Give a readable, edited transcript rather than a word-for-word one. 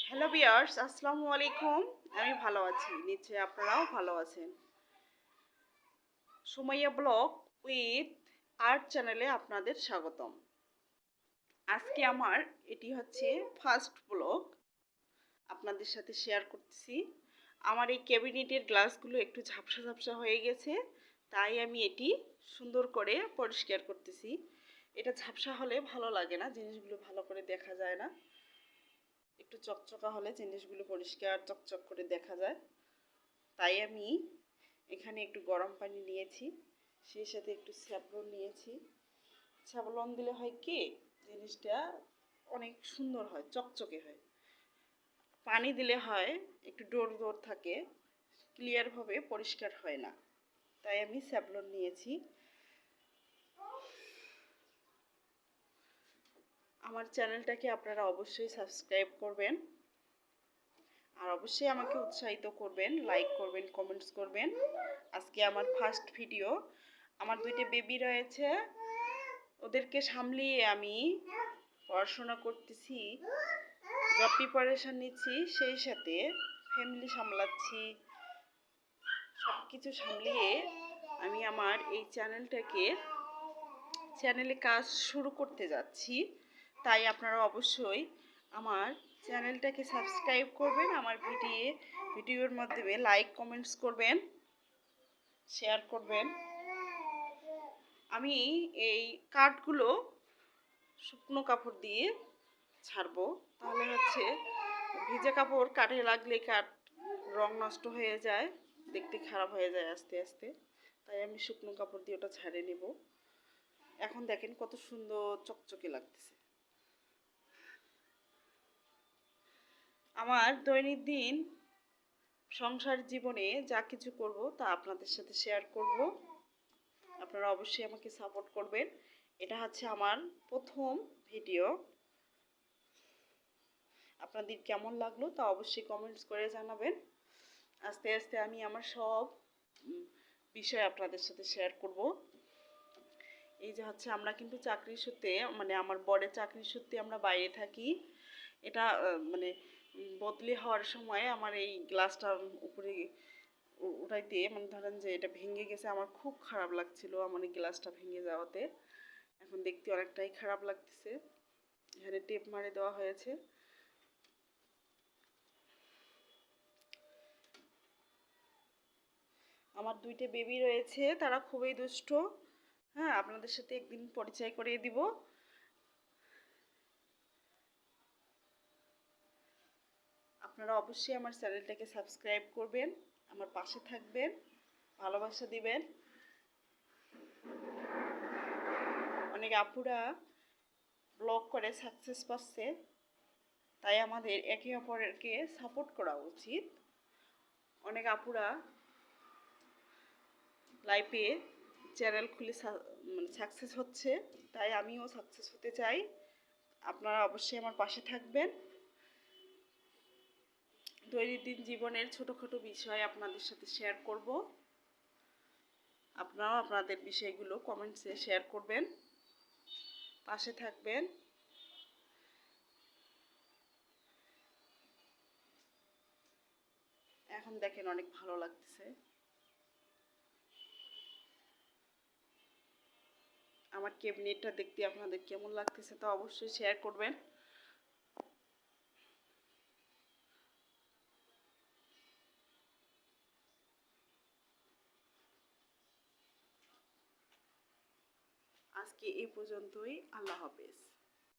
Hello viewers, আসসালামু আলাইকুম। আমি ভালো আছি, নিশ্চয়ই আপনারাও ভালো আছেন। সুমাইয়া ব্লগ উইথ আর্ট চ্যানেলে আপনাদের স্বাগতম। আজকে আমার এটি হচ্ছে ফার্স্ট ব্লগ, আপনাদের সাথে শেয়ার করতেছি। আমার এই ক্যাবিনেটের গ্লাসগুলো একটু ঝাপসা ঝাপসা হয়ে গেছে, তাই আমি এটি সুন্দর করে পরিষ্কার করতেছি। এটা ঝাপসা হলে ভালো লাগে না, জিনিসগুলো ভালো করে দেখা যায় না। একটু চকচকা হলে জিনিসগুলো পরিষ্কার চকচক করে দেখা যায়। তাই আমি এখানে একটু গরম পানি নিয়েছি, সেই সাথে একটু স্যাভলন নিয়েছি। স্যাভলন দিলে হয় কি, জিনিসটা অনেক সুন্দর হয়, চকচকে হয়। পানি দিলে হয় একটু ডোর ডোর থাকে, ক্লিয়ারভাবে পরিষ্কার হয় না। তাই আমি স্যাভলন নিয়েছি। আমার চ্যানেলটাকে আপনারা অবশ্যই সাবস্ক্রাইব করবেন, আর অবশ্যই আমাকে উৎসাহিত করবেন, লাইক করবেন, কমেন্টস করবেন। আজকে আমার ফার্স্ট ভিডিও। আমার দুইটা বেবি রয়েছে, ওদেরকে সামলিয়ে আমি পড়াশোনা করতেছি, জব প্রিপারেশন নিচ্ছি, সেই সাথে ফ্যামিলি সামলাচ্ছি। সব কিছু সামলিয়ে আমি আমার এই চ্যানেলে কাজ শুরু করতে যাচ্ছি। তাই আপনারা অবশ্যই আমার চ্যানেলটাকে সাবস্ক্রাইব করবেন, আমার ভিডিওর মাধ্যমে লাইক কমেন্টস করবেন, শেয়ার করবেন। আমি এই কাঠগুলো শুকনো কাপড় দিয়ে ছাড়বো, তাহলে হচ্ছে ভিজে কাপড় কাঠে লাগলে কাঠ রং নষ্ট হয়ে যায়, দেখতে খারাপ হয়ে যায় আস্তে আস্তে। তাই আমি শুকনো কাপড় দিয়ে ওটা ছাড়িয়ে নেব। এখন দেখেন কত সুন্দর চকচকে লাগতেছে। আমার দৈনন্দিন সংসার জীবনে যা কিছু করব তা আপনাদের সাথে শেয়ার করব। আপনারা অবশ্যই আমাকে সাপোর্ট করবেন। এটা হচ্ছে আমার প্রথম ভিডিও। আপনাদের কেমন লাগলো তা অবশ্যই কমেন্টস করে জানাবেন। আস্তে আস্তে আমি আমার সব বিষয় আপনাদের সাথে শেয়ার করব। এই যে হচ্ছে আমরা কিন্তু চাকরির সূত্রে, মানে আমার বরের চাকরির সূত্রে আমরা বাইরে থাকি। এটা মানে বদলি হওয়ার সময় আমার এই গ্লাসটা উপরে উঠাইতে, মানে ধরেন যে এটা ভেঙে গেছে, আমার খুব খারাপ লাগছিল আমার এই গ্লাসটা ভেঙে যাওয়াতে। এখন দেখতে অনেকটাই খারাপ লাগতেছে। এখানে টেপ মারে দেওয়া হয়েছে। আমার দুইটা বেবি রয়েছে, তারা খুবই দুষ্ট। হ্যাঁ, আপনাদের সাথে একদিন পরিচয় করিয়ে দিব। আপনারা অবশ্যই আমার চ্যানেলটাকে সাবস্ক্রাইব করবেন, আমার পাশে থাকবেন, ভালোবাসা দিবেন। অনেক আপুরা ব্লগ করে সাকসেস পাচ্ছে, তাই আমাদের একে অপরকে সাপোর্ট করা উচিত। অনেক আপুরা লাইফে চ্যানেল খুলে মানে সাকসেস হচ্ছে, তাই আমিও সাকসেস হতে চাই। আপনারা অবশ্যই আমার পাশে থাকবেন। দৈনন্দিন জীবনের ছোটোখাটো বিষয় আপনাদের সাথে শেয়ার করব। আপনারাও আপনাদের বিষয়গুলো কমেন্টসে শেয়ার করবেন, পাশে থাকবেন। এখন দেখেন অনেক ভালো লাগতেছে। আমার ক্যাবিনেটটা দেখতে আপনাদের কেমন লাগতেছে তা অবশ্যই শেয়ার করবেন। আজকে এই পর্যন্তই। আল্লাহ হাফেজ।